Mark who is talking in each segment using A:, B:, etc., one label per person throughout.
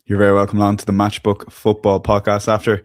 A: You're very welcome along to the Matchbook Football Podcast. After,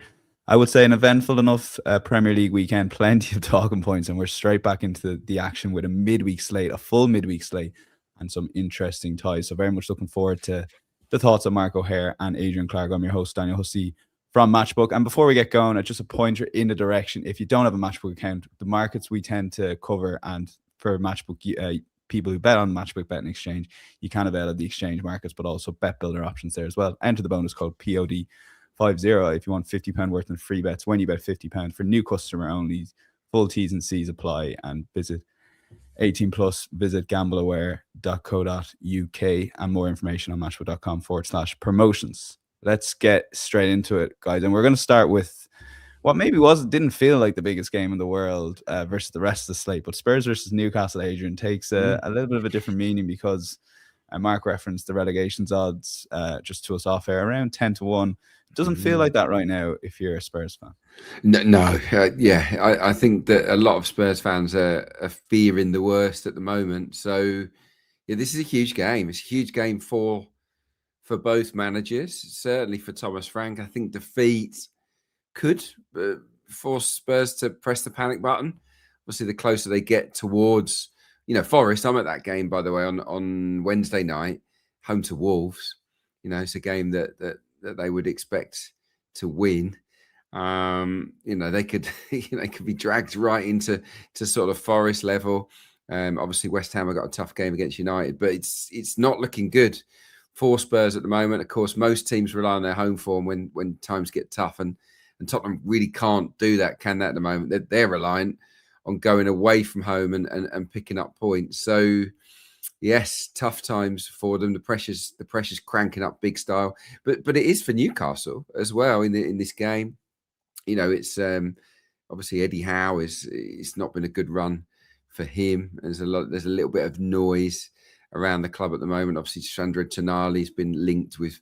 A: I would say, an eventful enough Premier League weekend, plenty of talking points, and we're straight back into the action with a full midweek slate, and some interesting ties. So very much looking forward to the thoughts of Mark O'Haire and Adrian Clarke. I'm your host, Daniel Hussey from Matchbook. And before we get going, just a pointer in the direction. If you don't have a Matchbook account, the markets we tend to cover, and for Matchbook people who bet on Matchbook Betting Exchange, you can avail of the exchange markets, but also bet builder options there as well. Enter the bonus code POD50 if you want £50 worth in free bets when you bet £50 for new customer only. Full T's and C's apply, and visit 18 plus, visit gambleaware.co.uk, and more information on matchbook.com/promotions. Let's get straight into it, guys. And we're going to start with what maybe didn't feel like the biggest game in the world versus the rest of the slate, but Spurs versus Newcastle, Adrian, takes a little bit of a different meaning because Mark referenced the relegations odds just to us off air, around 10-1. It doesn't feel like that right now if you're a Spurs fan.
B: I think that a lot of Spurs fans are fearing the worst at the moment. So, yeah, this is a huge game. It's a huge game for both managers, certainly for Thomas Frank. I think defeat could force Spurs to press the panic button. Obviously, the closer they get towards, Forest. I'm at that game, by the way, on Wednesday night, home to Wolves. It's a game that they would expect to win. They could be dragged right into sort of Forest level. Obviously, West Ham have got a tough game against United, but it's not looking good for Spurs at the moment. Of course, most teams rely on their home form when times get tough, and Tottenham really can't do that, can they, at the moment? They're reliant on going away from home and picking up points. So, yes, tough times for them. The pressure's cranking up big style. But it is for Newcastle as well in this game. It's obviously Eddie Howe it's not been a good run for him. There's a little bit of noise around the club at the moment. Obviously, Sandro Tonali's been linked with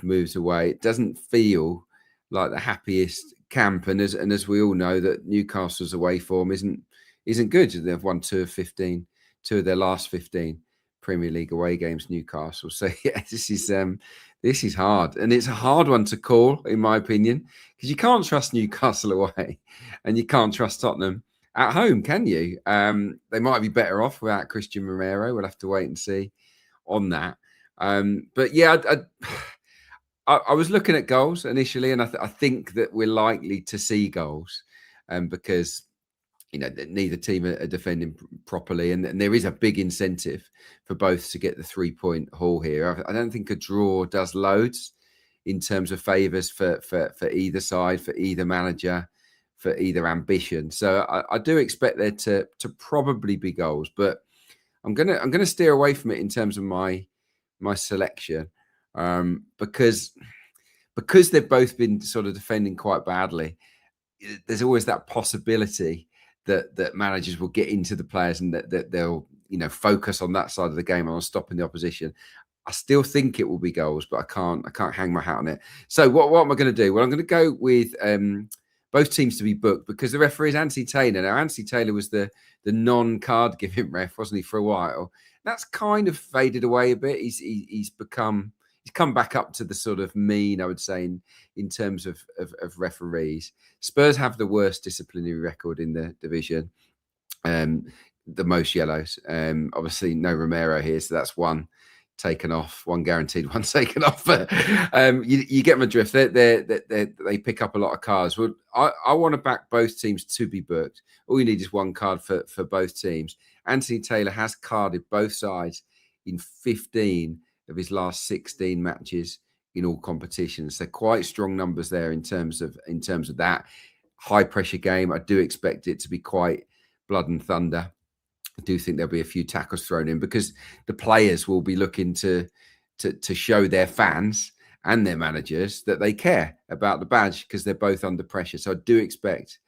B: moves away. It doesn't feel like the happiest camp, and as we all know, that Newcastle's away form isn't good. They've won 2 of their last 15 Premier League away games, Newcastle. So yeah, this is hard, and it's a hard one to call, in my opinion, because you can't trust Newcastle away, and you can't trust Tottenham at home, can you? They might be better off without Christian Romero. We'll have to wait and see on that. But yeah, I was looking at goals initially, and I think that we're likely to see goals, because neither team are defending properly, and there is a big incentive for both to get the 3-point haul here. I don't think a draw does loads in terms of favours for either side, for either manager, for either ambition. So I do expect there to probably be goals, but I'm gonna steer away from it in terms of my selection. Because they've both been sort of defending quite badly, there's always that possibility that managers will get into the players and that they'll focus on that side of the game, on stopping the opposition. I still think it will be goals, but I can't hang my hat on it. So what am I going to do? Well, I'm going to go with both teams to be booked, because the referee is Anthony Taylor. Now, Anthony Taylor was the non-card giving ref, wasn't he, for a while? That's kind of faded away a bit. He's come back up to the sort of mean, I would say, in terms of referees. Spurs have the worst disciplinary record in the division, the most yellows. Obviously, no Romero here, so that's one taken off, one guaranteed, one taken off. But you get my drift. They pick up a lot of cards. Well, I want to back both teams to be booked. All you need is one card for both teams. Anthony Taylor has carded both sides in 15 of his last 16 matches in all competitions. So quite strong numbers there in terms of that high pressure game. I do expect it to be quite blood and thunder. I do think there'll be a few tackles thrown in, because the players will be looking to show their fans and their managers that they care about the badge, because they're both under pressure. So I do expect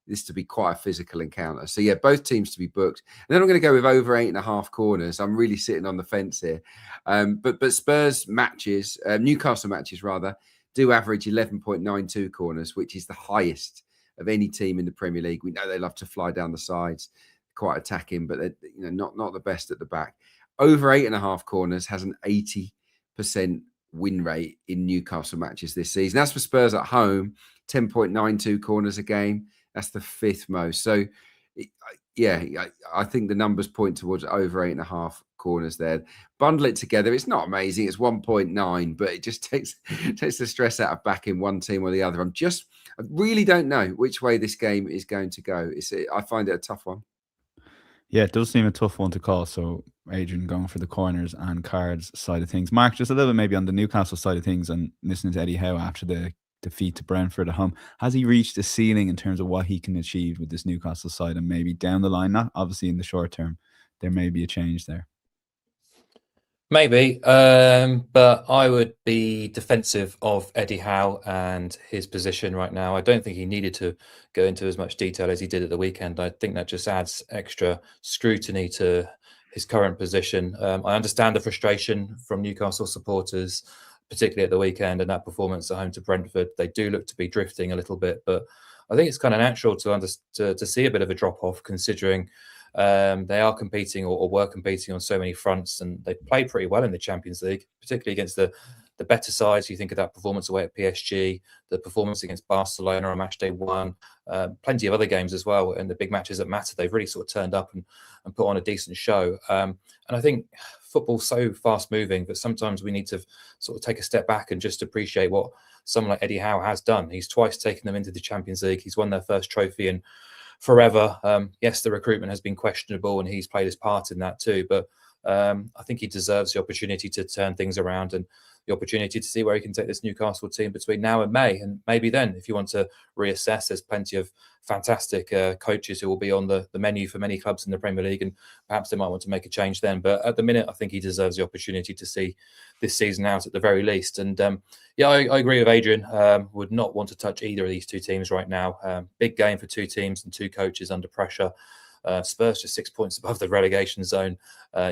B: this to be quite a physical encounter. So yeah, both teams to be booked. And then I'm going to go with over 8.5 corners. I'm really sitting on the fence here. But Spurs matches, Newcastle matches rather, do average 11.92 corners, which is the highest of any team in the Premier League. We know they love to fly down the sides, quite attacking, but they're not the best at the back. Over 8.5 corners has an 80% win rate in Newcastle matches this season. As for Spurs at home, 10.92 corners a game. That's the 5th most. So, yeah, I think the numbers point towards over 8.5 corners there. Bundle it together. It's not amazing. It's 1.9, but it just takes the stress out of backing one team or the other. I really don't know which way this game is going to go. I find it a tough one.
A: Yeah, it does seem a tough one to call. So Adrian going for the corners and cards side of things. Mark, just a little bit maybe on the Newcastle side of things, and listening to Eddie Howe after the defeat to Brentford at home, has he reached the ceiling in terms of what he can achieve with this Newcastle side, and maybe down the line, not obviously in the short term, there may be a change there?
C: Maybe, but I would be defensive of Eddie Howe and his position right now. I don't think he needed to go into as much detail as he did at the weekend. I think that just adds extra scrutiny to his current position. I understand the frustration from Newcastle supporters, particularly at the weekend, and that performance at home to Brentford. They do look to be drifting a little bit, but I think it's kind of natural to see a bit of a drop-off, considering they are competing or were competing on so many fronts, and they played pretty well in the Champions League, particularly against the better sides. You think of that performance away at PSG, the performance against Barcelona on match day 1, plenty of other games as well, and the big matches that matter. They've really sort of turned up and put on a decent show. And I think football's so fast moving, but sometimes we need to sort of take a step back and just appreciate what someone like Eddie Howe has done. He's twice taken them into the Champions League. He's won their first trophy in forever. Yes, the recruitment has been questionable, and he's played his part in that too. But I think he deserves the opportunity to turn things around, and the opportunity to see where he can take this Newcastle team between now and May. And maybe then, if you want to reassess, there's plenty of fantastic coaches who will be on the menu for many clubs in the Premier League, and perhaps they might want to make a change then. But at the minute, I think he deserves the opportunity to see this season out at the very least. And yeah, I agree with Adrian. Would not want to touch either of these two teams right now. Big game for two teams and two coaches under pressure. Spurs just 6 points above the relegation zone.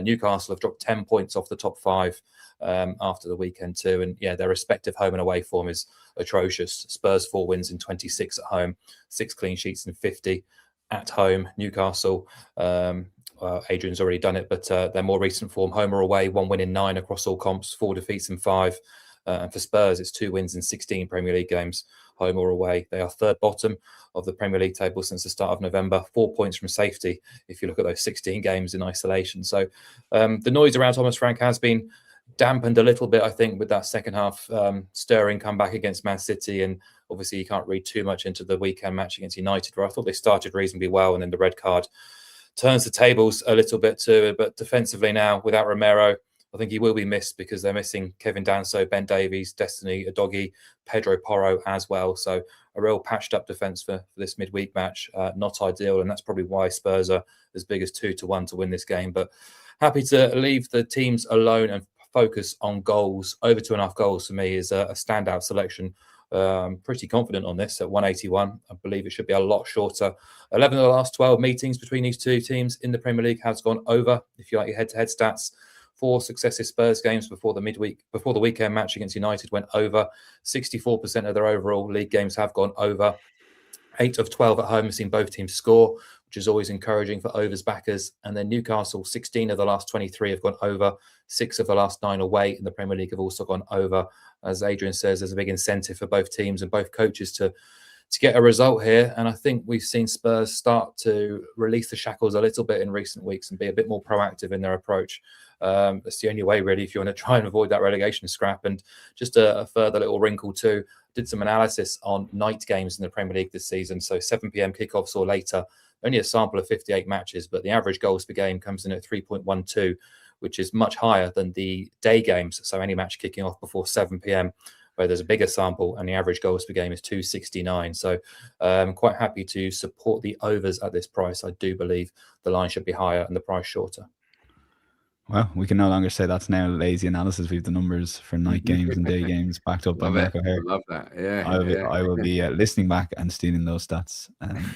C: Newcastle have dropped 10 points off the top 5 after the weekend too. And yeah, their respective home and away form is atrocious. Spurs 4 wins in 26 at home, 6 clean sheets in 50 at home. Newcastle, Adrian's already done it, but their more recent form, home or away, 1 win in 9 across all comps, 4 defeats in 5. And for Spurs, it's 2 wins in 16 Premier League games, home or away. They are 3rd bottom of the Premier League table since the start of November, 4 points from safety if you look at those 16 games in isolation. So the noise around Thomas Frank has been dampened a little bit, I think, with that second half stirring comeback against Man City. And obviously you can't read too much into the weekend match against United, where I thought they started reasonably well, and then the red card turns the tables a little bit too. But defensively now, without Romero, I think he will be missed, because they're missing Kevin Danso, Ben Davies, Destiny Udogie, Pedro Porro as well. So a real patched up defence for this midweek match. Not ideal, and that's probably why Spurs are as big as 2-1 to win this game. But happy to leave the teams alone and focus on goals. Over 2.5 goals for me is a standout selection. Pretty confident on this at 181. I believe it should be a lot shorter. 11 of the last 12 meetings between these two teams in the Premier League has gone over. If you like your head-to-head stats, 4 successive Spurs games before the weekend match against United went over. 64% of their overall league games have gone over. 8 of 12 at home have seen both teams score, which is always encouraging for overs backers. And then Newcastle, 16 of the last 23 have gone over. 6 of the last 9 away in the Premier League have also gone over. As Adrian says, there's a big incentive for both teams and both coaches to get a result here. And I think we've seen Spurs start to release the shackles a little bit in recent weeks and be a bit more proactive in their approach. That's the only way, really, if you want to try and avoid that relegation scrap. And just a further little wrinkle too, did some analysis on night games in the Premier League this season. So 7 p.m. kickoffs or later, only a sample of 58 matches, but the average goals per game comes in at 3.12, which is much higher than the day games. So any match kicking off before 7 p.m, where there's a bigger sample, and the average goals per game is 269. So I'm quite happy to support the overs at this price. I do believe the line should be higher and the price shorter.
A: Well, we can no longer say that's now lazy analysis. We have the numbers for night games and day games backed up by Mark O'Haire.
B: I love that. Yeah,
A: I will be listening back and stealing those stats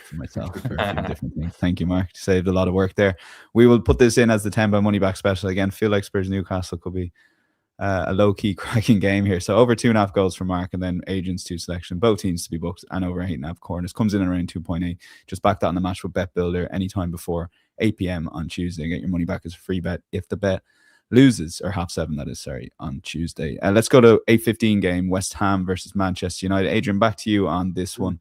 A: for myself for a few different things. Thank you, Mark. Saved a lot of work there. We will put this in as the 10 by money back special. Again, feel like Spurs Newcastle could be a low-key cracking game here. So over 2.5 goals for Mark, and then Adrian's 2 selection. Both teams to be booked, and over 8.5 corners. Comes in around 2.8. Just back that on the match with Bet Builder anytime before 8 p.m. on Tuesday. Get your money back as a free bet if the bet loses, or 7:30, that is, sorry, on Tuesday. Let's go to 8:15 game, West Ham versus Manchester United. Adrian, back to you on this one.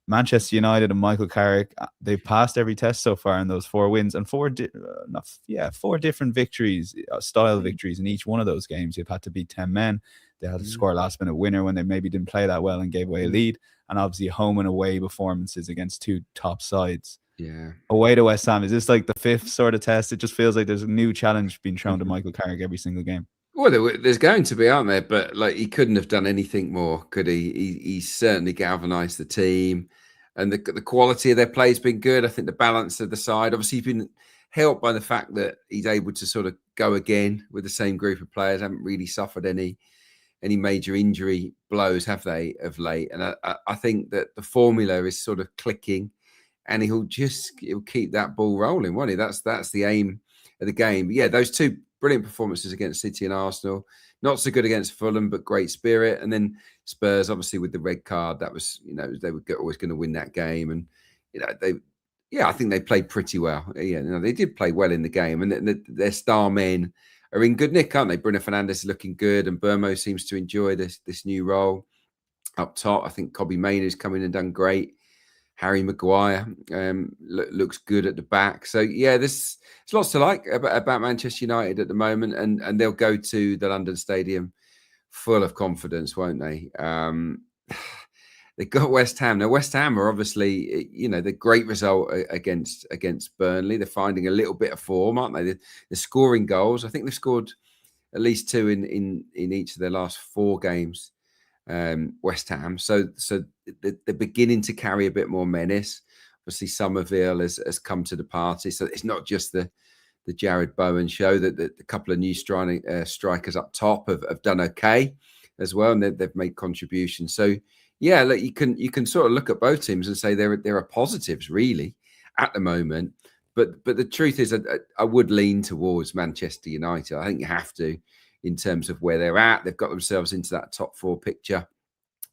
A: Manchester United and Michael Carrick, they've passed every test so far in those 4 wins and 4 different victories, style victories in each one of those games. They've had to beat 10 men. They had to score a last-minute winner when they maybe didn't play that well and gave away a lead. And obviously home and away performances against 2 top sides.
B: Yeah.
A: Away to West Ham, is this like the 5th sort of test? It just feels like there's a new challenge being thrown to Michael Carrick every single game.
B: Well, there's going to be, aren't there? But like, he couldn't have done anything more, could he? He certainly galvanised the team, and the quality of their play has been good. I think the balance of the side, obviously, he's been helped by the fact that he's able to sort of go again with the same group of players. Haven't really suffered any major injury blows, have they, of late? And I think that the formula is sort of clicking, and he'll keep that ball rolling, won't he? That's the aim of the game. But yeah, those 2 brilliant performances against City and Arsenal. Not so good against Fulham, but great spirit. And then Spurs, obviously, with the red card, that was, they were always going to win that game. And, I think they played pretty well. Yeah, they did play well in the game. And their star men are in good nick, aren't they? Bruno Fernandes is looking good, and Burmo seems to enjoy this new role up top. I think Kobbie Mainoo's come in and done great. Harry Maguire looks good at the back. So, yeah, there's lots to like about Manchester United at the moment. And they'll go to the London Stadium full of confidence, won't they? They've got West Ham. Now, West Ham are obviously, the great result against Burnley. They're finding a little bit of form, aren't they? They're scoring goals. I think they've scored at least 2 in each of their last 4 games. West Ham, so they're beginning to carry a bit more menace. Obviously, Somerville has come to the party, so it's not just the Jared Bowen show. That the couple of new strikers up top have done okay as well, and they've made contributions. So yeah, look, you can sort of look at both teams and say there are positives really at the moment. But the truth is, I would lean towards Manchester United. I think you have to, in terms of where they're at. They've got themselves into that top 4 picture.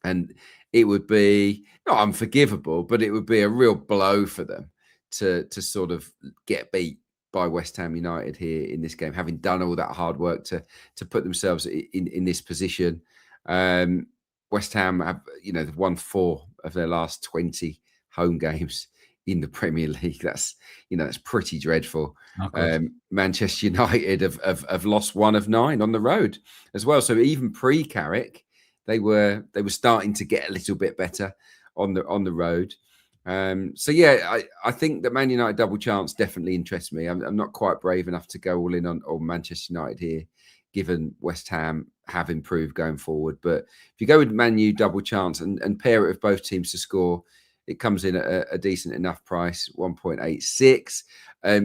B: And it would be not unforgivable, but it would be a real blow for them to sort of get beat by West Ham United here in this game, having done all that hard work to put themselves in this position. West Ham have, they've won 4 of their last 20 home games in the Premier League. That's pretty dreadful. Manchester United have lost 1 of 9 on the road as well. So even pre-Carrick, they were starting to get a little bit better on the road. So yeah, I think that Man United double chance definitely interests me. I'm not quite brave enough to go all in on Manchester United here, given West Ham have improved going forward. But if you go with Man U double chance and pair it with both teams to score, it comes in at a decent enough price, 1.86.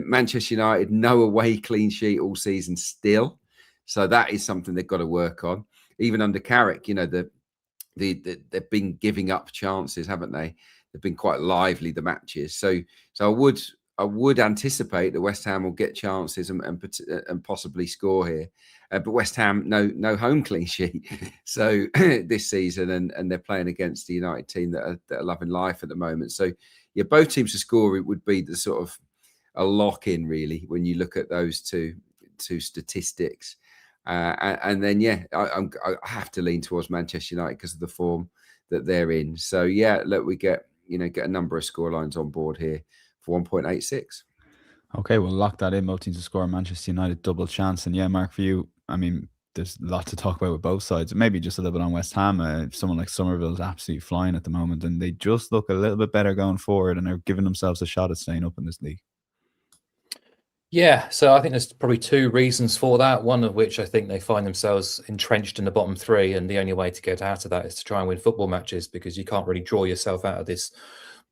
B: Manchester United, no away clean sheet all season still. So that is something they've got to work on. Even under Carrick, they've been giving up chances, haven't they? They've been quite lively, the matches. So I would anticipate that West Ham will get chances and possibly score here. But West Ham, no home clean sheet. So this season, and they're playing against the United team that are loving life at the moment. So yeah, both teams to score, it would be the sort of a lock-in really when you look at those two statistics. And then yeah, I have to lean towards Manchester United because of the form that they're in. So yeah, look, we get a number of scorelines on board here for 1.86.
A: Okay, we'll lock that in. Both teams to score, Manchester United double chance. And yeah, Mark, for you, I mean, there's a lot to talk about with both sides. Maybe just a little bit on West Ham. Someone like Somerville is absolutely flying at the moment, and they just look a little bit better going forward, and they're giving themselves a shot at staying up in this league.
C: Yeah, so I think there's probably 2 reasons for that. One of which I think they find themselves entrenched in the bottom 3, and the only way to get out of that is to try and win football matches, because you can't really draw yourself out of this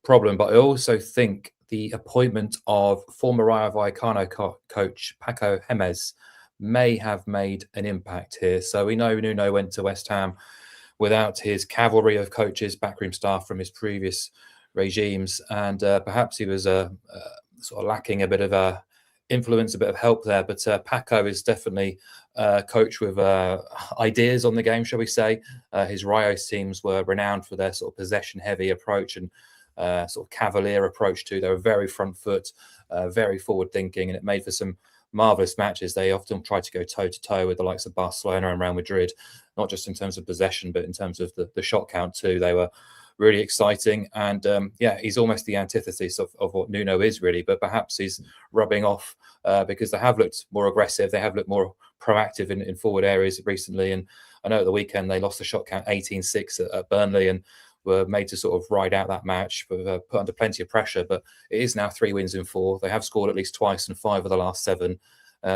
C: problem. But I also think the appointment of former Rayo Vallecano coach Paco Gémez may have made an impact here. So we know Nuno went to West Ham without his cavalry of coaches, backroom staff from his previous regimes, and perhaps he was sort of lacking a bit of influence, a bit of help there. But Paco is definitely a coach with ideas on the game, shall we say. His Rayo's teams were renowned for their sort of possession-heavy approach and sort of cavalier approach too. They were very front foot, very forward thinking, and it made for some marvellous matches. They often try to go toe-to-toe with the likes of Barcelona and Real Madrid, not just in terms of possession, but in terms of the shot count too. They were really exciting. And he's almost the antithesis of what Nuno is really, but perhaps he's rubbing off because they have looked more aggressive. They have looked more proactive in forward areas recently. And I know at the weekend they lost the shot count 18-6 at Burnley and were made to sort of ride out that match, but put under plenty of pressure. But it is now 3 wins in 4. They have scored at least twice in 5 of the last 7.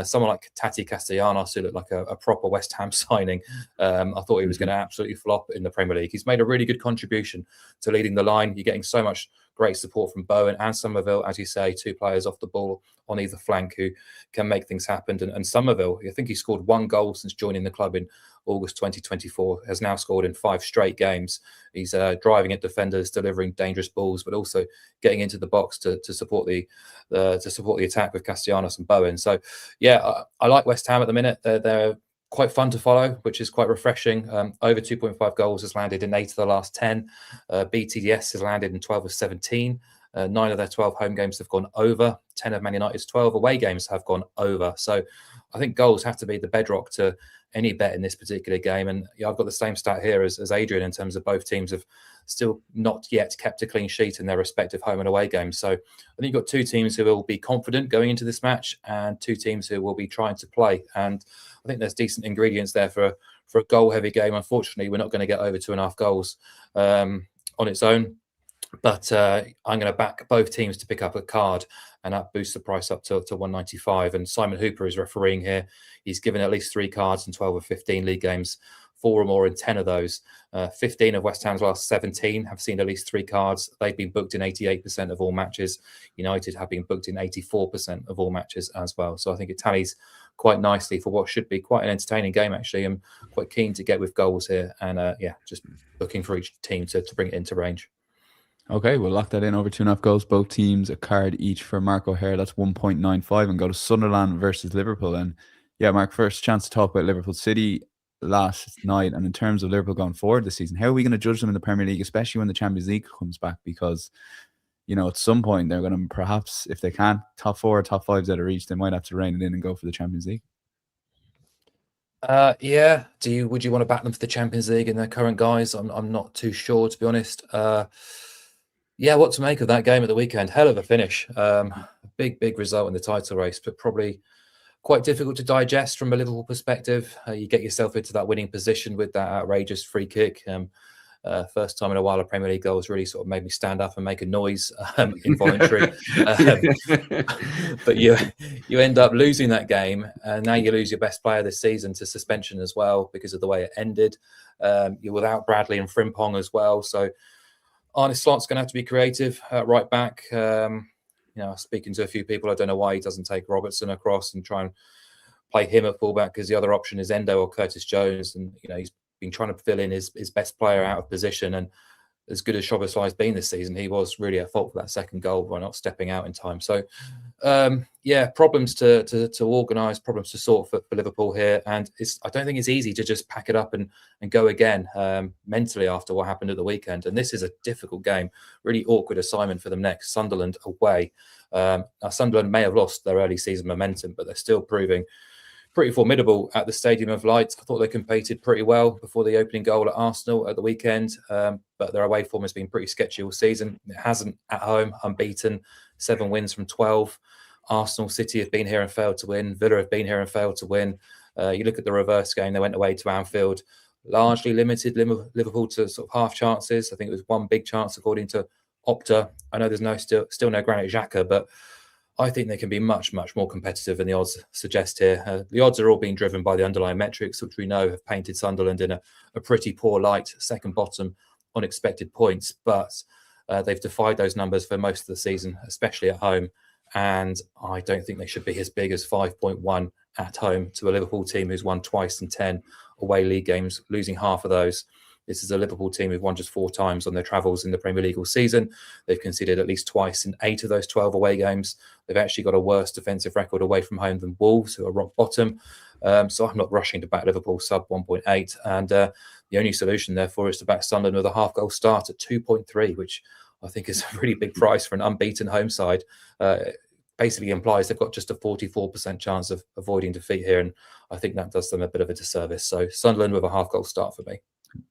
C: Someone like Tati Castellanos, who looked like a proper West Ham signing, I thought he was going to absolutely flop in the Premier League. He's made a really good contribution to leading the line. You're getting so much great support from Bowen and Somerville, as you say, 2 players off the ball on either flank who can make things happen. And Somerville, I think he scored 1 goal since joining the club in August 2024, has now scored in 5 straight games. He's driving at defenders, delivering dangerous balls, but also getting into the box to support the attack with Castellanos and Bowen. So, yeah, I like West Ham at the minute. They're quite fun to follow, which is quite refreshing. Over 2.5 goals has landed in 8 of the last 10. BTDS has landed in 12 of 17. 9 of their 12 home games have gone over. 10 of Man United's 12 away games have gone over. So I think goals have to be the bedrock to any bet in this particular game. And I've got the same stat here as Adrian in terms of both teams have still not yet kept a clean sheet in their respective home and away games. So I think you've got 2 teams who will be confident going into this match and 2 teams who will be trying to play. And I think there's decent ingredients there for a goal-heavy game. Unfortunately, we're not going to get over 2.5 goals on its own. But I'm going to back both teams to pick up a card, and that boosts the price up to 195. And Simon Hooper is refereeing here. He's given at least 3 cards in 12 of 15 league games, 4 or more in 10 of those. 15 of West Ham's last 17 have seen at least 3 cards. They've been booked in 88% of all matches. United have been booked in 84% of all matches as well. So I think it tallies quite nicely for what should be quite an entertaining game, actually. I'm quite keen to get with goals here, and just looking for each team to bring it into range.
A: Okay, we'll lock that in. Over 2.5 goals. Both teams a card each for Mark O'Haire. That's 1.95, and go to Sunderland versus Liverpool. And yeah, Mark, first chance to talk about Liverpool City last night. And in terms of Liverpool going forward this season, how are we going to judge them in the Premier League, especially when the Champions League comes back? Because, at some point they're going to perhaps, if they can't, top 4 or top 5's out of reach, they might have to rein it in and go for the Champions League.
C: Would you want to back them for the Champions League in their current guise? I'm not too sure, to be honest. What to make of that game at the weekend? Hell of a finish. Big result in the title race, but probably quite difficult to digest from a Liverpool perspective. You get yourself into that winning position with that outrageous free kick. First time in a while a Premier League goal has really sort of made me stand up and make a noise, involuntary. But you end up losing that game, and now you lose your best player this season to suspension as well because of the way it ended. You're without Bradley and Frimpong as well, so Arne Slot's going to have to be creative right back. Speaking to a few people, I don't know why he doesn't take Robertson across and try and play him at fullback, because the other option is Endo or Curtis Jones, and he's been trying to fill in his best player out of position. And as good as Szoboszlai's been this season, he was really at fault for that second goal by not stepping out in time. So, problems to organise, problems to sort for Liverpool here. And I don't think it's easy to just pack it up and go again mentally after what happened at the weekend. And this is a difficult game, really awkward assignment for them next. Sunderland away. Now Sunderland may have lost their early season momentum, but they're still proving pretty formidable at the Stadium of Light. I thought they competed pretty well before the opening goal at Arsenal at the weekend, but their away form has been pretty sketchy all season. It hasn't at home, unbeaten, 7 wins from 12. Arsenal, City have been here and failed to win. Villa have been here and failed to win. You look at the reverse game, they went away to Anfield, largely limited Liverpool to sort of half chances. I think it was 1 big chance according to Opta. I know there's still no Granit Xhaka, but I think they can be much, much more competitive than the odds suggest here. The odds are all being driven by the underlying metrics, which we know have painted Sunderland in a pretty poor light, second bottom on expected points. But they've defied those numbers for most of the season, especially at home. And I don't think they should be as big as 5.1 at home to a Liverpool team who's won twice in 10 away league games, losing half of those. This is a Liverpool team who've won just 4 times on their travels in the Premier League all season. They've conceded at least twice in 8 of those 12 away games. They've actually got a worse defensive record away from home than Wolves, who are rock bottom. So I'm not rushing to back Liverpool sub 1.8. And the only solution, therefore, is to back Sunderland with a half-goal start at 2.3, which I think is a really big price for an unbeaten home side. basically implies they've got just a 44% chance of avoiding defeat here, and I think that does them a bit of a disservice. So Sunderland with a half-goal start for me.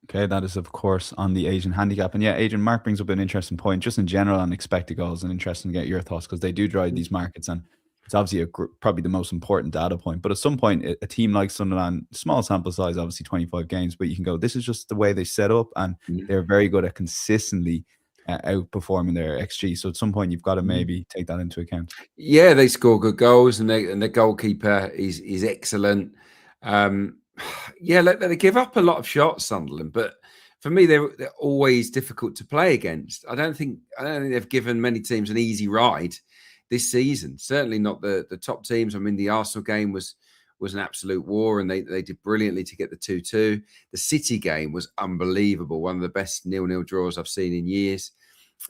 A: Okay, that is, of course, on the Asian handicap. And yeah, Adrian, Mark brings up an interesting point, just in general on expected goals, and interesting to get your thoughts, because they do drive these markets, and it's obviously probably the most important data point. But at some point, a team like Sunderland, small sample size, obviously 25 games, but you can go, this is just the way they set up, and they're very good at consistently outperforming their XG. So at some point, you've got to maybe take that into account.
B: Yeah, they score good goals, and the goalkeeper is excellent. Yeah, they give up a lot of shots, Sunderland, but for me, they're always difficult to play against. I don't think they've given many teams an easy ride this season. Certainly not the top teams. I mean, the Arsenal game was an absolute war, and they did brilliantly to get the 2-2. The City game was unbelievable, one of the best 0-0 draws I've seen in years.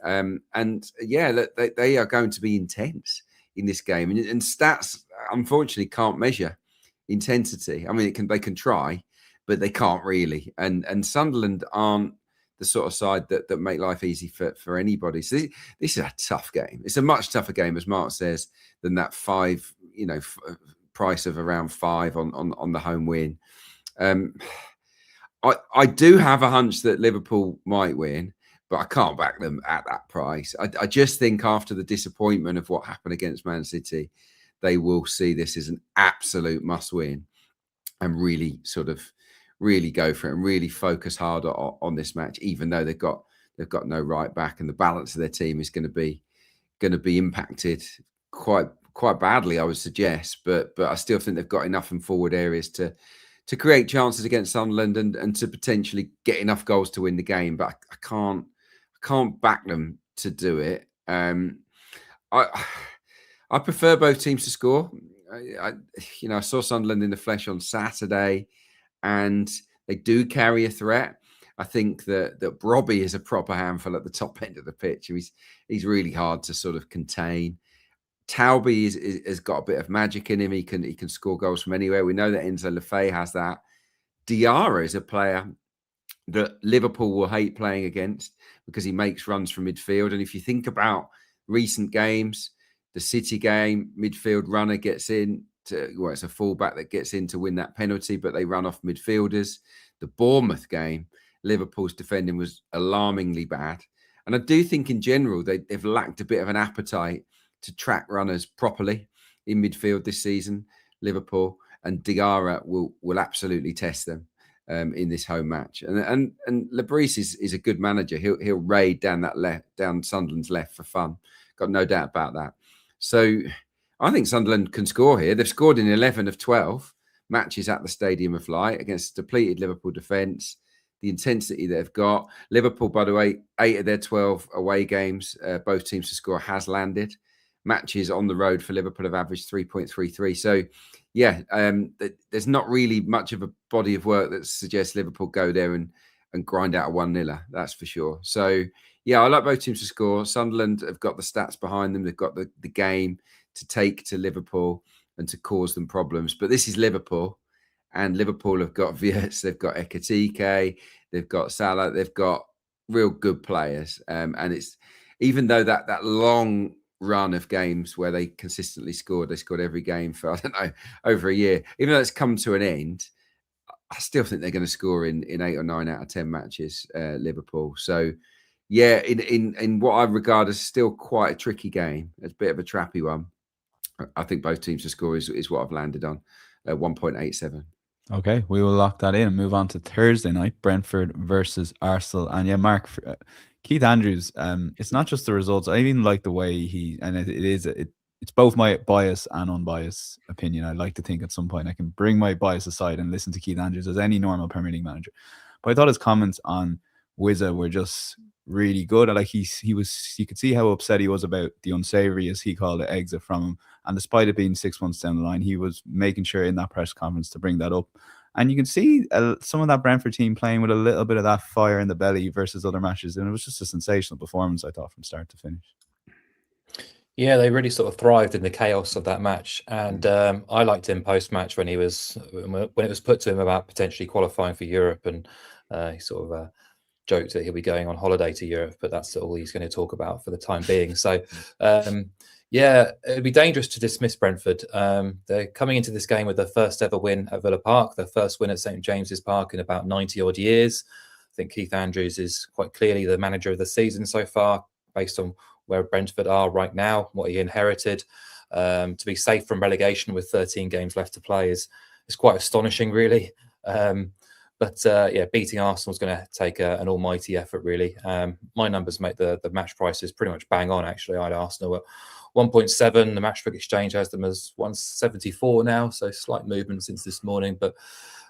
B: And yeah, they are going to be intense in this game, and stats unfortunately can't measure intensity. I mean, they can try, but they can't really. And Sunderland aren't the sort of side that make life easy for anybody. So this is a tough game. It's a much tougher game, as Mark says, than that price of around 5 on the home win. I do have a hunch that Liverpool might win, but I can't back them at that price. I just think after the disappointment of what happened against Man City, they will see this as an absolute must-win and really go for it and really focus harder on this match, even though they've got no right back, and the balance of their team is going to be impacted quite badly, I would suggest. But I still think they've got enough in forward areas to create chances against Sunderland and to potentially get enough goals to win the game. But I can't back them to do it. I prefer both teams to score. I saw Sunderland in the flesh on Saturday, and they do carry a threat. I think that Robbie is a proper handful at the top end of the pitch. He's really hard to sort of contain. Taubie has got a bit of magic in him. He can score goals from anywhere. We know that Enzo Lefebvre has that. Diarra is a player that Liverpool will hate playing against because he makes runs from midfield. And if you think about recent games, the City game, midfield runner gets in it's a fullback that gets in to win that penalty, but they run off midfielders. The Bournemouth game, Liverpool's defending was alarmingly bad. And I do think in general, they've lacked a bit of an appetite to track runners properly in midfield this season, Liverpool, and Diarra will absolutely test them in this home match. And Lebris is a good manager. He'll raid down Sunderland's left for fun. Got no doubt about that. So I think Sunderland can score here. They've scored in 11 of 12 matches at the Stadium of Light against a depleted Liverpool defence. The intensity they've got. Liverpool, by the way, 8 of their 12 away games, both teams to score has landed. Matches on the road for Liverpool have averaged 3.33. So, yeah, there's not really much of a body of work that suggests Liverpool go there and grind out a 1-0. That's for sure. So, yeah, I like both teams to score. Sunderland have got the stats behind them. They've got the game to take to Liverpool and to cause them problems. But this is Liverpool, and Liverpool have got Wirtz, they've got Ekitike, they've got Salah, they've got real good players. And it's even though that long run of games where they consistently scored every game for, I don't know, over a year, even though it's come to an end, I still think they're going to score in 8 or 9 out of 10 matches, Liverpool. So, yeah, in what I regard as still quite a tricky game, it's a bit of a trappy one. I think both teams to score is what I've landed on, 1.87.
A: Okay, we will lock that in and move on to Thursday night, Brentford versus Arsenal. And yeah, Mark, Keith Andrews, it's not just the results. I even like the way it's both my bias and unbiased opinion. I'd like to think at some point I can bring my bias aside and listen to Keith Andrews as any normal Premier League manager. But I thought his comments on Wizza were just really good. Like you could see how upset he was about the unsavory, as he called it, exit from him. And despite it being 6 months down the line, he was making sure in that press conference to bring that up. And you can see some of that Brentford team playing with a little bit of that fire in the belly versus other matches. And it was just a sensational performance, I thought, from start to finish.
C: Yeah, they really sort of thrived in the chaos of that match. And I liked him post-match when it was put to him about potentially qualifying for Europe. And he sort of joked that he'll be going on holiday to Europe, but that's all he's going to talk about for the time being. So, yeah, it'd be dangerous to dismiss Brentford. They're coming into this game with their first ever win at Villa Park, their first win at St James's Park in about 90 odd years. I think Keith Andrews is quite clearly the manager of the season so far, based on where Brentford are right now, what he inherited. To be safe from relegation with 13 games left to play is quite astonishing, really. But beating Arsenal is going to take an almighty effort, really. My numbers make the match prices pretty much bang on, actually. I had Arsenal at 1.7. The Matchbook Exchange has them as 174 now, so slight movement since this morning. But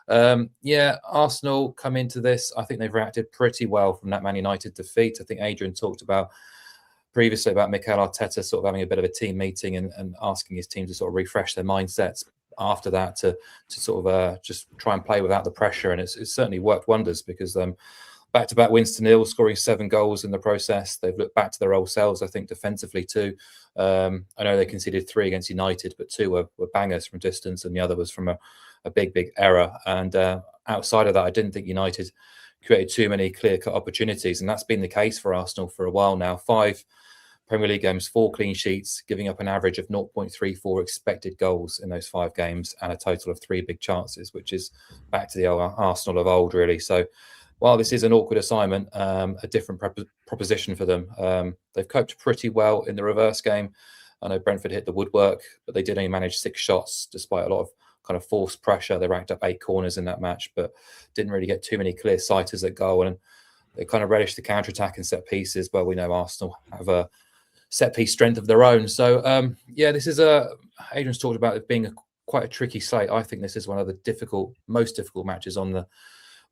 C: Arsenal come into this. I think they've reacted pretty well from that Man United defeat. I think Adrian talked about previously about Mikel Arteta sort of having a bit of a team meeting and asking his team to sort of refresh their mindsets after that to sort of just try and play without the pressure. And it's certainly worked wonders, because back-to-back wins to nil, scoring 7 goals in the process. They've looked back to their old selves, I think, defensively too. I know they conceded 3 against United, but 2 were bangers from distance, and the other was from a big error. And outside of that, I didn't think United created too many clear-cut opportunities, and that's been the case for Arsenal for a while now. 5 Premier League games, 4 clean sheets, giving up an average of 0.34 expected goals in those 5 games, and a total of 3 big chances, which is back to the old Arsenal of old, really. So while this is an awkward assignment, a different proposition for them. They've coped pretty well in the reverse game. I know Brentford hit the woodwork, but they did only manage 6 shots despite a lot of kind of forced pressure. They racked up 8 corners in that match, but didn't really get too many clear sighters at goal. And they kind of relished the counter-attack and set pieces, where we know Arsenal have a set-piece strength of their own. So, this is Adrian's talked about it being quite a tricky slate. I think this is one of the most difficult matches on the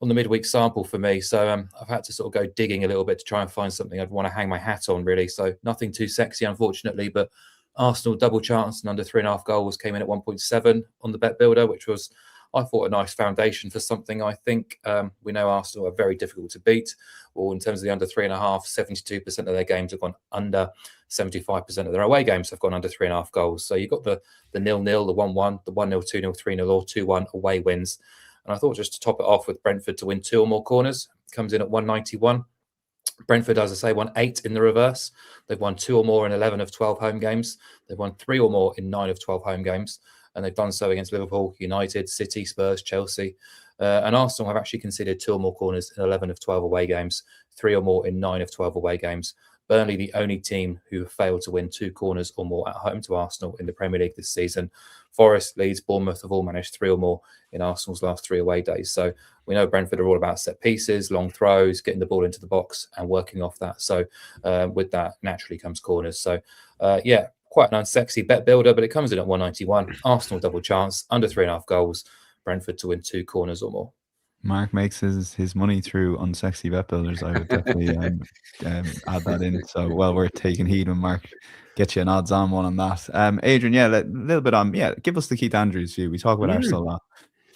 C: midweek sample for me. So I've had to sort of go digging a little bit to try and find something I'd want to hang my hat on, really. So nothing too sexy, unfortunately, but Arsenal double chance and under 3.5 goals came in at 1.7 on the bet builder, which was, I thought, a nice foundation for something. I think we know Arsenal are very difficult to beat, or in terms of the under 3.5, 72% of their games have gone under, 75% of their away games have gone under 3.5 goals. So you've got the 0-0, the 1-1, the 1-0, 2-0, 3-0, or 2-1 away wins. And I thought, just to top it off, with Brentford to win 2 or more corners, comes in at 191. Brentford, as I say, won 8 in the reverse. They've won 2 or more in 11 of 12 home games. They've won 3 or more in 9 of 12 home games. And they've done so against Liverpool, United, City, Spurs, Chelsea. And Arsenal have actually conceded 2 or more corners in 11 of 12 away games, 3 or more in 9 of 12 away games. Burnley, the only team who have failed to win 2 corners or more at home to Arsenal in the Premier League this season. Forest, Leeds, Bournemouth have all managed 3 or more in Arsenal's last 3 away days. So we know Brentford are all about set pieces, long throws, getting the ball into the box and working off that. So with that, naturally comes corners. So quite an unsexy bet builder, but it comes in at 191. Arsenal double chance, under 3.5 goals. Brentford to win 2 corners or more.
A: Mark makes his money through unsexy bet builders. I would definitely add that in. So well worth taking heed when Mark gets you an odds on one on that. Adrian, a little bit on, give us the Keith Andrews view. We talk about Arsenal a lot,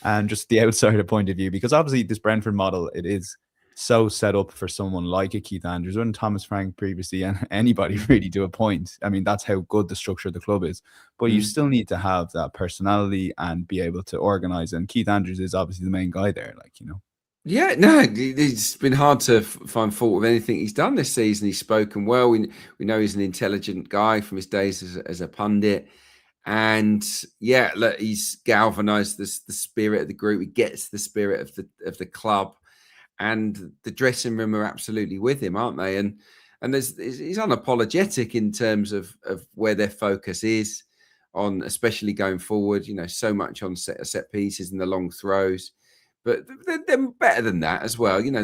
A: and just the outsider point of view, because obviously this Brentford model, it is so set up for someone like a Keith Andrews, and Thomas Frank previously, and anybody really, to a point. I mean, that's how good the structure of the club is. But you still need to have that personality and be able to organise. And Keith Andrews is obviously the main guy there,
B: Yeah, no, it's been hard to find fault with anything he's done this season. He's spoken well. We know he's an intelligent guy from his days as a pundit. And look, he's galvanised the spirit of the group. He gets the spirit of the club. And the dressing room are absolutely with him, aren't they? And he's unapologetic in terms of where their focus is on, especially going forward. So much on set pieces and the long throws, but they're better than that as well. Igor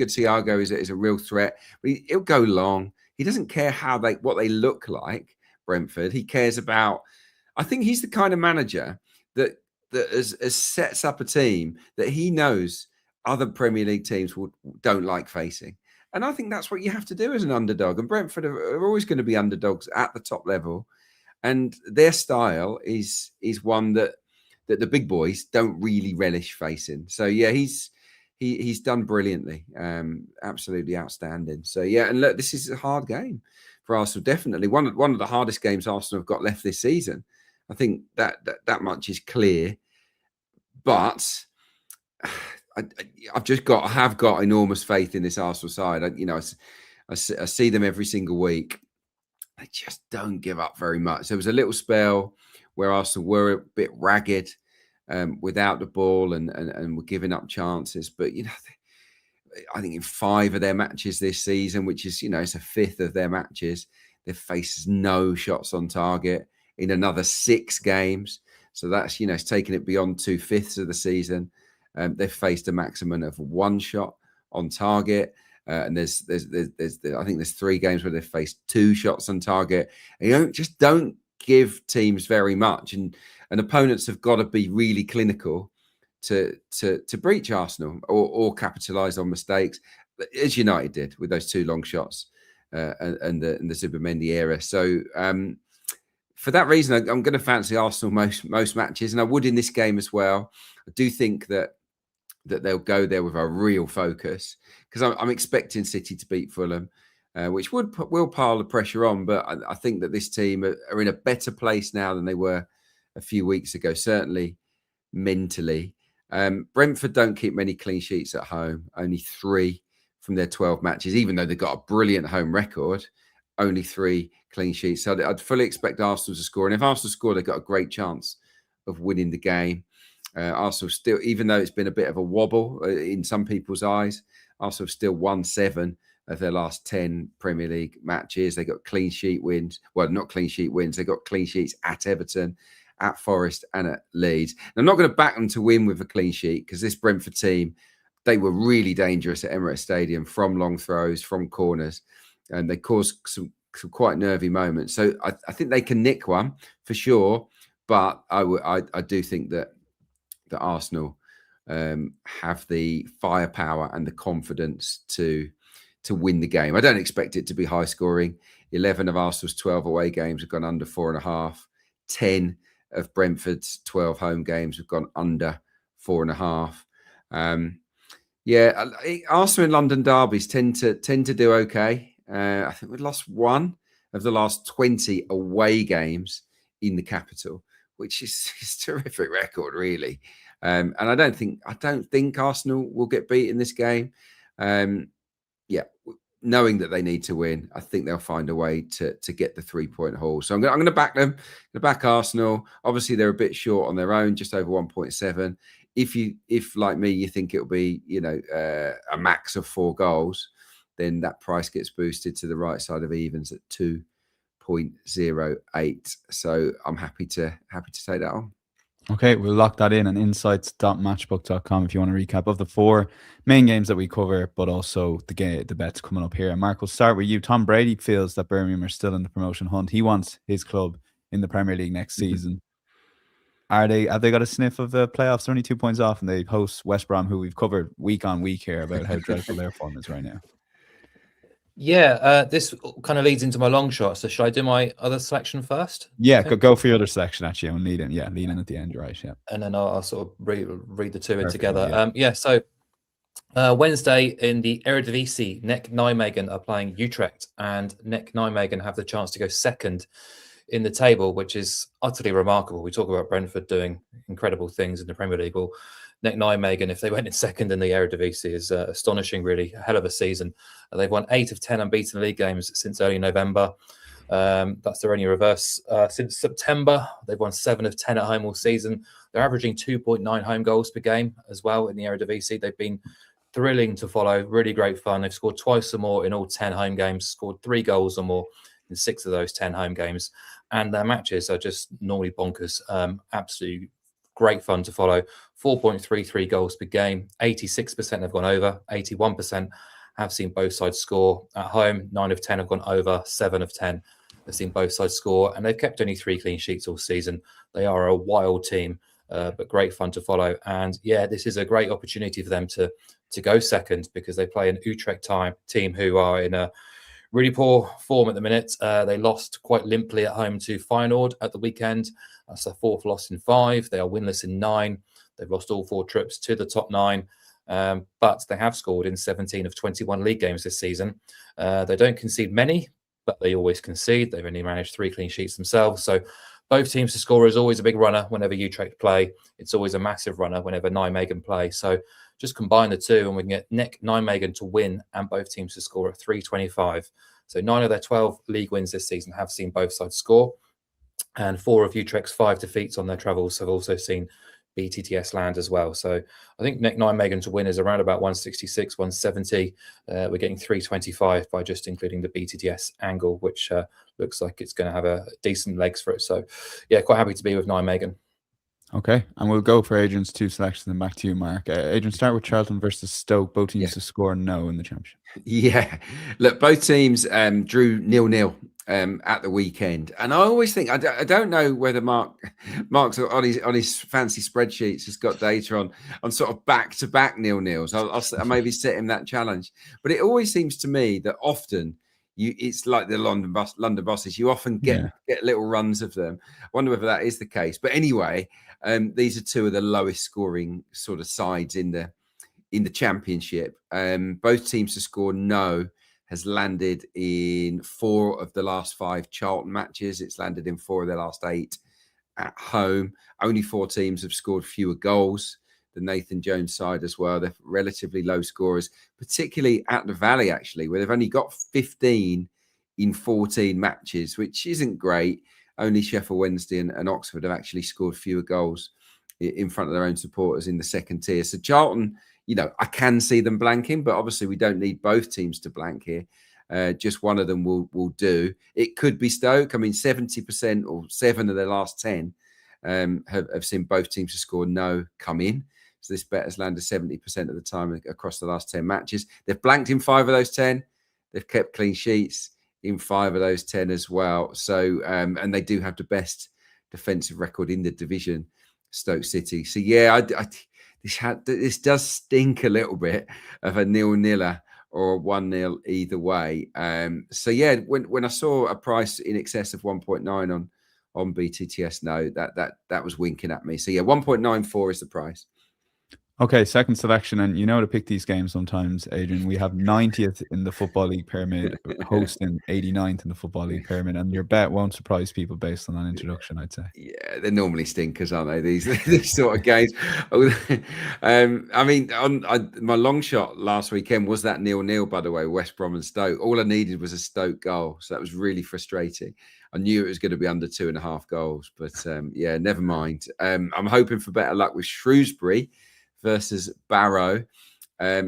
B: Thiago is a real threat, but he'll go long. He doesn't care what they look like. Brentford. He cares about. I think he's the kind of manager that sets up a team that he knows other Premier League teams don't like facing. And I think that's what you have to do as an underdog. And Brentford are always going to be underdogs at the top level. And their style is one that the big boys don't really relish facing. So, he's done brilliantly. Absolutely outstanding. So, and look, this is a hard game for Arsenal. Definitely one of the hardest games Arsenal have got left this season. I think that much is clear. But I have got enormous faith in this Arsenal side. I see them every single week. They just don't give up very much. There was a little spell where Arsenal were a bit ragged without the ball and were giving up chances. But, I think in 5 of their matches this season, which is, it's a 5th of their matches, they've faced no shots on target in another 6 games. So that's, it's taken it beyond 2/5 of the season. They've faced a maximum of 1 shot on target. And there's I think there's 3 games where they've faced 2 shots on target. And you don't give teams very much, and opponents have got to be really clinical to breach Arsenal or capitalise on mistakes, as United did with those 2 long shots and the Zubimendi era. So for that reason, I'm going to fancy Arsenal most matches, and I would in this game as well. I do think that they'll go there with a real focus, because I'm expecting City to beat Fulham, which will pile the pressure on. But I think that this team are in a better place now than they were a few weeks ago, certainly mentally. Brentford don't keep many clean sheets at home, only 3 from their 12 matches, even though they've got a brilliant home record, only 3 clean sheets. So I'd fully expect Arsenal to score. And if Arsenal score, they've got a great chance of winning the game. Arsenal still, even though it's been a bit of a wobble in some people's eyes, Arsenal have still won 7 of their last 10 Premier League matches. They got clean sheet wins. Well, not clean sheet wins. They got clean sheets at Everton, at Forest, and at Leeds. And I'm not going to back them to win with a clean sheet, because this Brentford team, they were really dangerous at Emirates Stadium from long throws, from corners, and they caused some quite nervy moments. So I think they can nick one for sure. But I do think that Arsenal have the firepower and the confidence to win the game. I don't expect it to be high scoring. 11 of Arsenal's 12 away games have gone under 4.5. 10 of Brentford's 12 home games have gone under 4.5. Arsenal in London derbies tend to do okay. I think we've lost 1 of the last 20 away games in the capital, which is a terrific record, really. And I don't think Arsenal will get beat in this game. Knowing that they need to win, I think they'll find a way to get the 3-point haul. So I'm going to back them. I'm going to back Arsenal. Obviously, they're a bit short on their own, just over 1.7. If like me, you think it'll be a max of 4 goals, then that price gets boosted to the right side of evens at 2.08. So I'm happy to take that on.
A: Okay, we'll lock that in on insights.matchbook.com if you want a recap of the 4 main games that we cover, but also the bets coming up here. And Mark, we'll start with you. Tom Brady feels that Birmingham are still in the promotion hunt. He wants his club in the Premier League next season. Have they got a sniff of the playoffs? They're only 2 points off, and they host West Brom, who we've covered week on week here about how dreadful their form is right now.
C: Yeah, this kind of leads into my long shot. So should I do my other selection first?
A: Yeah, go for your other selection, actually. I'll lead in. Yeah, lead in at the end, right? Yeah.
C: And then I'll sort of read the 2 in together.
A: Yeah.
C: So Wednesday in the Eredivisie, Nek Nijmegen are playing Utrecht, and Nek Nijmegen have the chance to go second in the table, which is utterly remarkable. We talk about Brentford doing incredible things in the Premier League. Well, Nek Nijmegen, if they went in second in the Eredivisie, is astonishing, really. A hell of a season. They've won 8 of 10 unbeaten league games since early November. That's their only reverse since September. They've won 7 of 10 at home all season. They're averaging 2.9 home goals per game as well in the Eredivisie. They've been thrilling to follow, really great fun. They've scored twice or more in all 10 home games, scored 3 goals or more in 6 of those 10 home games. And their matches are just normally bonkers. Absolutely great fun to follow. 4.33 goals per game. 86% have gone over. 81% have seen both sides score at home. 9 of 10 have gone over. 7 of 10 have seen both sides score. And they've kept only 3 clean sheets all season. They are a wild team, but great fun to follow. And yeah, this is a great opportunity for them to go second, because they play an Utrecht team who are in a really poor form at the minute. They lost quite limply at home to Feyenoord at the weekend. That's their 4th loss in 5. They are winless in 9. They've lost all 4 trips to the top 9. But they have scored in 17 of 21 league games this season. They don't concede many, but they always concede. They've only managed 3 clean sheets themselves. So both teams to score is always a big runner whenever Utrecht play. It's always a massive runner whenever Nijmegen play. So just combine the two and we can get Nijmegen to win and both teams to score at 325. So 9 of their 12 league wins this season have seen both sides score. And 4 of Utrecht's 5 defeats on their travels have also seen BTTS land as well. So I think Nijmegen to win is around about 166, 170. We're getting 325 by just including the BTTS angle, which looks like it's going to have a decent legs for it. So yeah, quite happy to be with Nijmegen.
A: Okay, and we'll go for Adrian's 2 selections and back to you, Mark. Adrian, start with Charlton versus Stoke. Both teams to score no in the championship.
B: Yeah, look, both teams drew 0-0 at the weekend, and I always think I don't know whether Mark's on his fancy spreadsheets has got data on sort of back-to-back 0-0s. I'll maybe set him that challenge, but it always seems to me that often it's like the London buses. You often get little runs of them. I wonder whether that is the case. But anyway, these are 2 of the lowest scoring sort of sides in the championship. Both teams to score no has landed in 4 of the last 5 Charlton matches. It's landed in 4 of their last 8 at home. Only 4 teams have scored fewer goals. The Nathan Jones side as well. They're relatively low scorers, particularly at the Valley, actually, where they've only got 15 in 14 matches, which isn't great. Only Sheffield Wednesday and Oxford have actually scored fewer goals in front of their own supporters in the second tier. So Charlton, I can see them blanking, but obviously we don't need both teams to blank here. Just one of them will do. It could be Stoke. I mean, 70% or 7 of their last 10 have seen both teams to score no come in. So this bet has landed 70% of the time across the last 10 matches. They've blanked in 5 of those 10. They've kept clean sheets in 5 of those 10 as well. So, and they do have the best defensive record in the division, Stoke City. So, yeah, this does stink a little bit of a 0-0 or a 1-0 either way. So, yeah, when I saw a price in excess of 1.9 on BTTS, no, that was winking at me. So, yeah, 1.94 is the price.
A: Okay, second selection, and to pick these games sometimes, Adrian. We have 90th in the Football League Pyramid, hosting 89th in the Football League Pyramid, and your bet won't surprise people based on that introduction, I'd say.
B: Yeah, they're normally stinkers, aren't they? These sort of games. I mean, my long shot last weekend was that 0-0, by the way, West Brom and Stoke. All I needed was a Stoke goal, so that was really frustrating. I knew it was going to be under 2.5 goals, but yeah, never mind. I'm hoping for better luck with Shrewsbury versus Barrow. I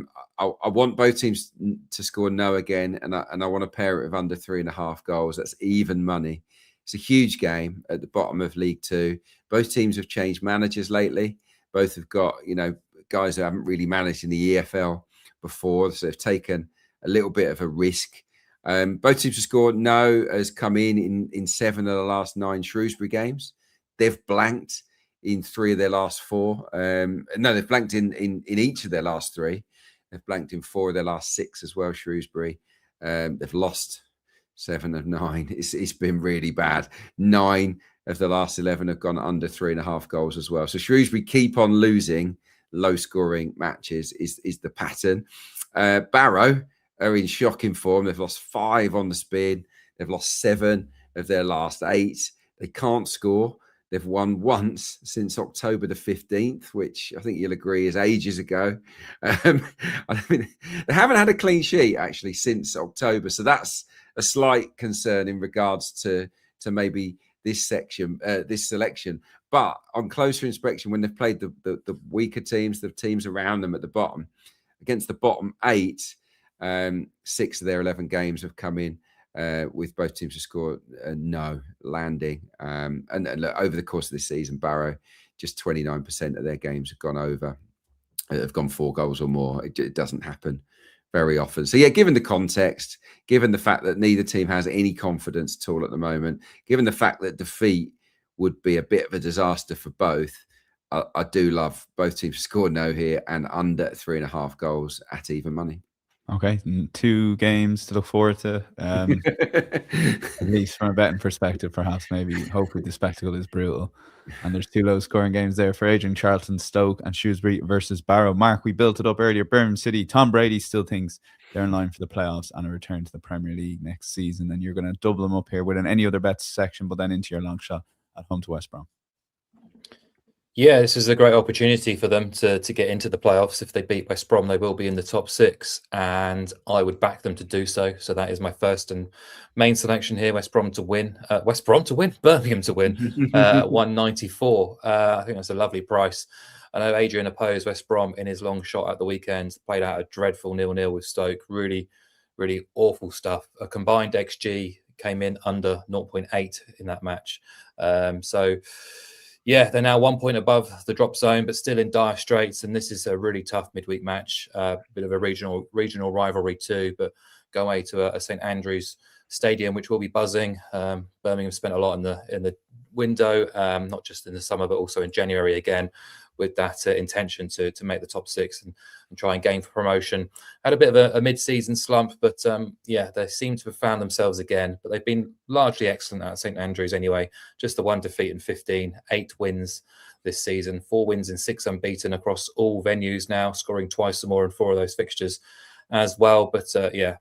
B: want both teams to score no again, and I want to pair it with under 3.5 goals. That's even money. It's a huge game at the bottom of League Two. Both teams have changed managers lately. Both have got guys who haven't really managed in the EFL before, so they've taken a little bit of a risk. Both teams to score no has come in 7 of the last 9 Shrewsbury games. They've blanked in 3 of their last 4. No, they've blanked in each of their last 3. They've blanked in 4 of their last 6 as well, Shrewsbury. They've lost 7 of 9. It's been really bad. 9 of the last 11 have gone under 3.5 goals as well. So Shrewsbury keep on losing low-scoring matches is the pattern. Barrow are in shocking form. They've lost 5 on the spin. They've lost 7 of their last 8. They can't score. They've won once since October the 15th, which I think you'll agree is ages ago. I mean, they haven't had a clean sheet, actually, since October. So that's a slight concern in regards to maybe this selection. But on closer inspection, when they've played the weaker teams, the teams around them at the bottom, against the bottom 8, 6 of their 11 games have come in with both teams to score no landing. And look, over the course of this season, Barrow, just 29% of their games have gone 4 goals or more. It doesn't happen very often. So yeah, given the context, given the fact that neither team has any confidence at all at the moment, given the fact that defeat would be a bit of a disaster for both, I do love both teams to score no here and under 3.5 goals at even money.
A: Okay, 2 games to look forward to, at least from a betting perspective, perhaps, maybe. Hopefully the spectacle is brutal. And there's 2 low-scoring games there for Adrian: Charlton, Stoke, and Shrewsbury versus Barrow. Mark, we built it up earlier. Birmingham City, Tom Brady still thinks they're in line for the playoffs and a return to the Premier League next season. And you're going to double them up here within any other bets section, but then into your long shot at home to West Brom.
C: Yeah, this is a great opportunity for them to get into the playoffs. If they beat West Brom, they will be in the top 6, and I would back them to do so. So that is my first and main selection here: West Brom to win, Birmingham to win, 194. I think that's a lovely price. I know Adrian opposed West Brom in his long shot at the weekend, played out a dreadful 0-0 with Stoke. Really, really awful stuff. A combined XG came in under 0.8 in that match. So. Yeah, they're now 1 point above the drop zone, but still in dire straits. And this is a really tough midweek match, bit of a regional rivalry too. But go away to a St Andrews Stadium, which will be buzzing. Birmingham spent a lot in the window, not just in the summer, but also in January again, with that intention to make the top 6 and try and gain for promotion. Had a bit of a mid-season slump, but they seem to have found themselves again. But they've been largely excellent at St Andrews anyway. Just the 1 defeat in 15, 8 wins this season, 4 wins in 6 unbeaten across all venues now, scoring twice or more in 4 of those fixtures as well. But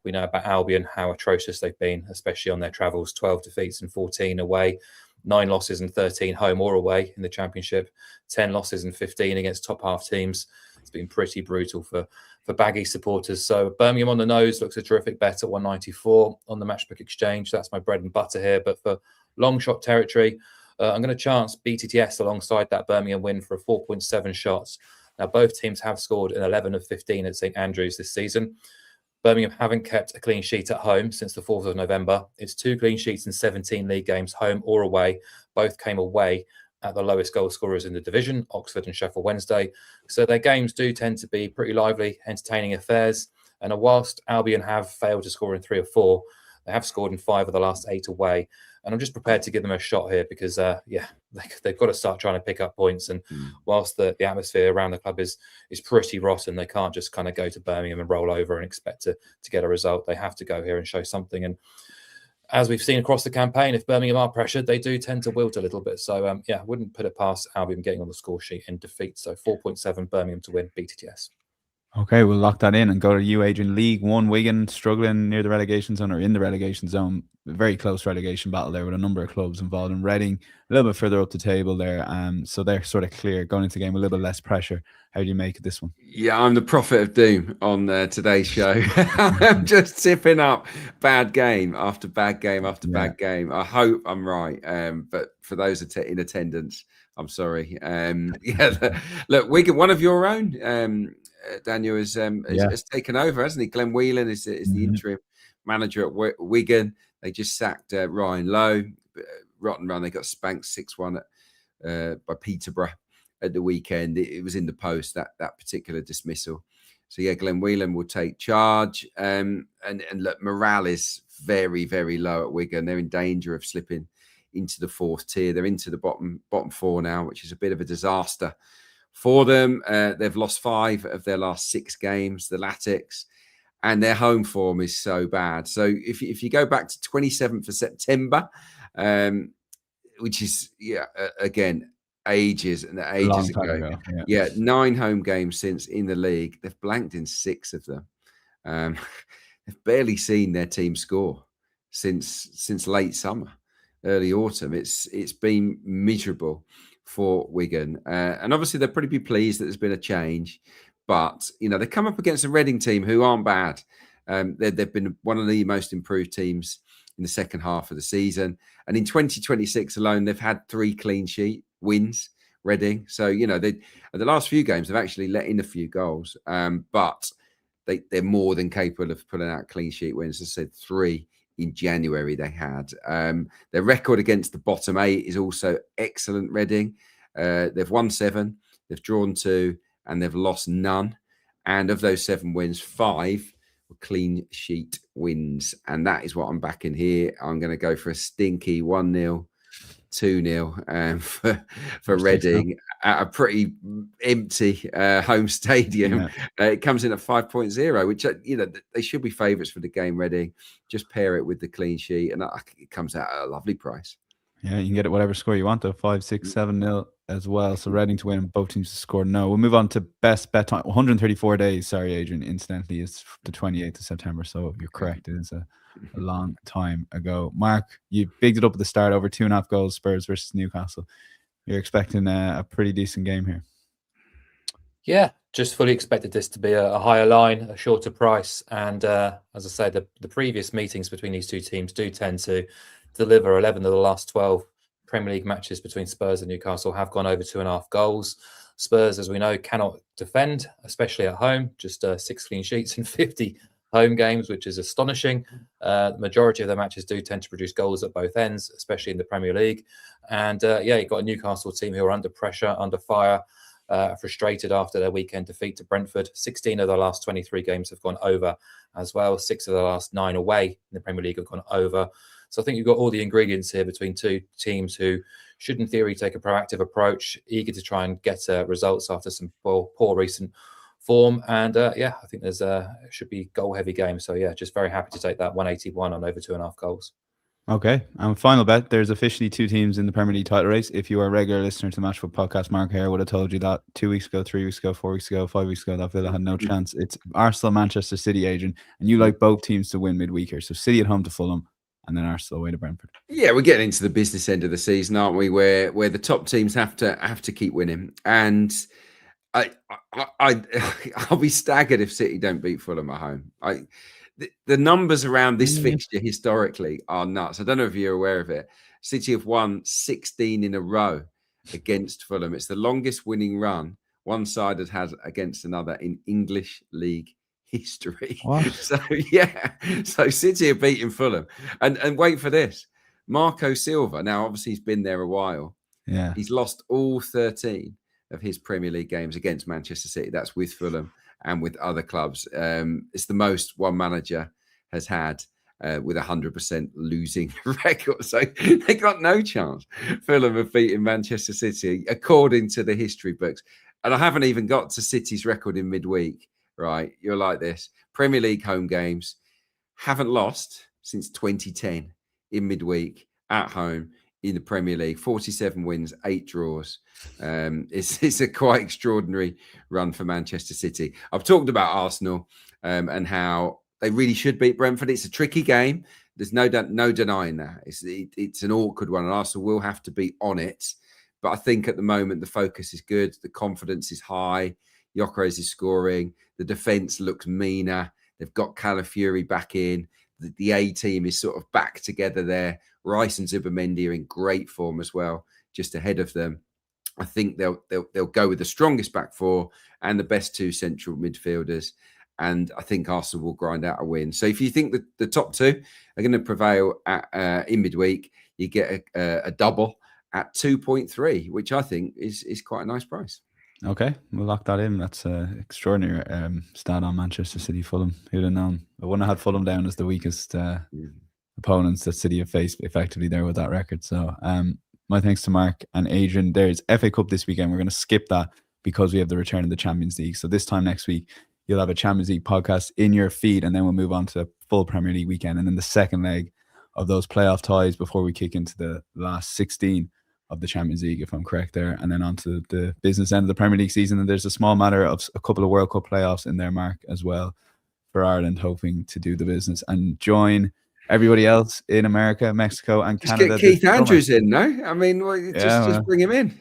C: we know about Albion, how atrocious they've been, especially on their travels. 12 defeats and 14 away. 9 losses and 13 home or away in the Championship, 10 losses and 15 against top half teams. It's been pretty brutal for Baggy supporters. So Birmingham on the nose looks a terrific bet at 194 on the Matchbook Exchange. That's my bread and butter here. But for long shot territory, I'm going to chance BTTS alongside that Birmingham win for a 4.7 shots. Now, both teams have scored in 11 of 15 at St Andrews this season. Birmingham haven't kept a clean sheet at home since the 4th of November. It's 2 clean sheets in 17 league games, home or away. Both came away at the lowest goal scorers in the division, Oxford and Sheffield Wednesday. So their games do tend to be pretty lively, entertaining affairs. And whilst Albion have failed to score in 3 or 4, they have scored in 5 of the last 8 away. And I'm just prepared to give them a shot here because, they've got to start trying to pick up points. And whilst the atmosphere around the club is pretty rotten, they can't just kind of go to Birmingham and roll over and expect to get a result. They have to go here and show something. And as we've seen across the campaign, if Birmingham are pressured, they do tend to wilt a little bit. So, wouldn't put it past Albion getting on the score sheet in defeat. So 4.7 Birmingham to win BTTS.
A: Okay, we'll lock that in and go to you, Adrian. League One, Wigan struggling near the relegation zone or in the relegation zone. Very close relegation battle there with a number of clubs involved. And Reading a little bit further up the table there. So they're sort of clear going into the game with a little bit less pressure. How do you make this one?
B: Yeah, I'm the prophet of doom on today's show. I'm just tipping up bad game after bad game after bad game. I hope I'm right. But for those in attendance, I'm sorry. Look, Wigan, one of your own, Daniel has taken over, hasn't he? Glenn Whelan is the interim manager at Wigan. They just sacked Ryan Lowe. Rotten run. They got spanked 6-1 by Peterborough at the weekend. It was in the post, that particular dismissal. So yeah, Glenn Whelan will take charge. And look, morale is very, very low at Wigan. They're in danger of slipping into the 4th tier. They're into the bottom 4 now, which is a bit of a disaster for them. They've lost 5 of their last 6 games, the Latics, and their home form is so bad. So if you go back to 27th of September, which is, again, ages and ages ago. 9 home games since in the league. They've blanked in 6 of them. They've barely seen their team score since late summer, early autumn. It's been miserable for Wigan. And obviously they'll probably be pleased that there's been a change. But, they come up against a Reading team who aren't bad. They've been one of the most improved teams in the second half of the season. And in 2026 alone, they've had 3 clean sheet wins, Reading. So, the last few games, they've actually let in a few goals. But they're more than capable of pulling out clean sheet wins. As I said, 3 in January they had. Their record against the bottom 8 is also excellent, Reading. They've won 7, they've drawn 2, and they've lost none. And of those 7 wins, 5 were clean sheet wins. And that is what I'm backing here. I'm going to go for a stinky 1-0, 2-0 for Reading at a pretty empty home stadium. It comes in at 5.0, which, they should be favourites for the game, Reading. Just pair it with the clean sheet, and it comes out at a lovely price.
A: Yeah, you can get it whatever score you want, though. 5, 6, 7-0 as well. So Reading to win, both teams to score no. We'll move on to best bet time. 134 days, sorry, Adrian, incidentally, is the 28th of September. So you're correct. It is a long time ago. Mark, you bigged it up at the start, over 2.5 goals, Spurs versus Newcastle. you're expecting a pretty decent game here.
C: Yeah, just fully expected this to be a higher line, a shorter price. And as I say, the previous meetings between these two teams do tend to deliver. 11 of the last 12 Premier League matches between Spurs and Newcastle have gone over 2.5 goals. Spurs, as we know, cannot defend, especially at home. Just 6 clean sheets in 50 home games, which is astonishing. The majority of their matches do tend to produce goals at both ends, especially in the Premier League. And you've got a Newcastle team who are under pressure, under fire, frustrated after their weekend defeat to Brentford. 16 of their last 23 games have gone over as well. 6 of the last 9 away in the Premier League have gone over. So I think you've got all the ingredients here between two teams who should, in theory, take a proactive approach, eager to try and get results after some poor recent form. And I think there's it should be goal-heavy game. So just very happy to take that 181 on over 2.5 goals.
A: Okay, and final bet, there's officially 2 teams in the Premier League title race. If you are a regular listener to the Matchbook podcast, Mark O'Haire would have told you that 2 weeks ago, 3 weeks ago, 4 weeks ago, 5 weeks ago, that Villa had no chance. It's Arsenal, Manchester City, Adrian, and you like both teams to win midweek here. So City at home to Fulham, and then Arsenal away to Brentford.
B: Yeah, we're getting into the business end of the season, aren't we? Where the top teams have to keep winning, and I'll be staggered if City don't beat Fulham at home. The numbers around this fixture historically are nuts. I don't know if you're aware of it. City have won 16 in a row against Fulham. It's the longest winning run one side has had against another in English league history.
A: What?
B: So City have beaten Fulham. And wait for this. Marco Silva, now obviously he's been there a while.
A: Yeah.
B: He's lost all 13 of his Premier League games against Manchester City. That's with Fulham and with other clubs. It's the most one manager has had with 100% losing record. So they got no chance. Fulham have beaten Manchester City according to the history books. And I haven't even got to City's record in midweek, right? You're like this. Premier League home games haven't lost since 2010 in midweek at home in the Premier League. 47 wins, 8 draws. It's a quite extraordinary run for Manchester City. I've talked about Arsenal and how they really should beat Brentford. It's a tricky game. There's no denying that. It's an awkward one, and Arsenal will have to be on it. But I think at the moment the focus is good. The confidence is high. Gyökeres is scoring. The defence looks meaner. They've got Calafiori back in. The A team is sort of back together there. Rice and Zubimendi are in great form as well, just ahead of them. I think they'll go with the strongest back four and the best 2 central midfielders. And I think Arsenal will grind out a win. So if you think that the top 2 are going to prevail in midweek, you get a double at 2.3, which I think is quite a nice price.
A: Okay, we'll lock that in. That's an extraordinary stat on Manchester City Fulham. Who'd have known? I wouldn't have had Fulham down as the weakest opponents that City have faced effectively there with that record. So my thanks to Mark and Adrian. There's FA Cup this weekend. We're going to skip that because we have the return of the Champions League. So this time next week, you'll have a Champions League podcast in your feed, and then we'll move on to the full Premier League weekend. And then the second leg of those playoff ties before we kick into the last 16 of the Champions League, if I'm correct there, and then on to the business end of the Premier League season. And there's a small matter of a couple of World Cup playoffs in there, Mark, as well, for Ireland, hoping to do the business and join everybody else in America, Mexico, and Canada.
B: Just get Keith Andrews in, no? I mean, just bring him in.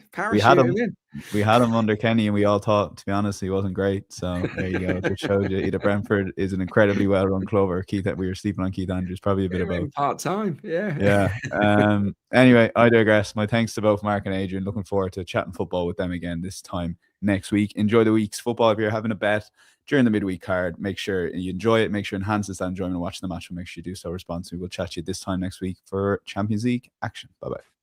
A: We had him under Kenny, and we all thought, to be honest, he wasn't great. So there you go. It just showed you either Brentford is an incredibly well-run club, or we were sleeping on Keith Andrews, probably a bit of both.
B: Part-time, yeah.
A: Yeah. Anyway, I digress. My thanks to both Mark and Adrian. Looking forward to chatting football with them again this time next week. Enjoy the week's football. If you're having a bet during the midweek card, make sure you enjoy it. Make sure it enhances that enjoyment of watching the match, and make sure you do so responsibly. We'll chat to you this time next week for Champions League action. Bye-bye.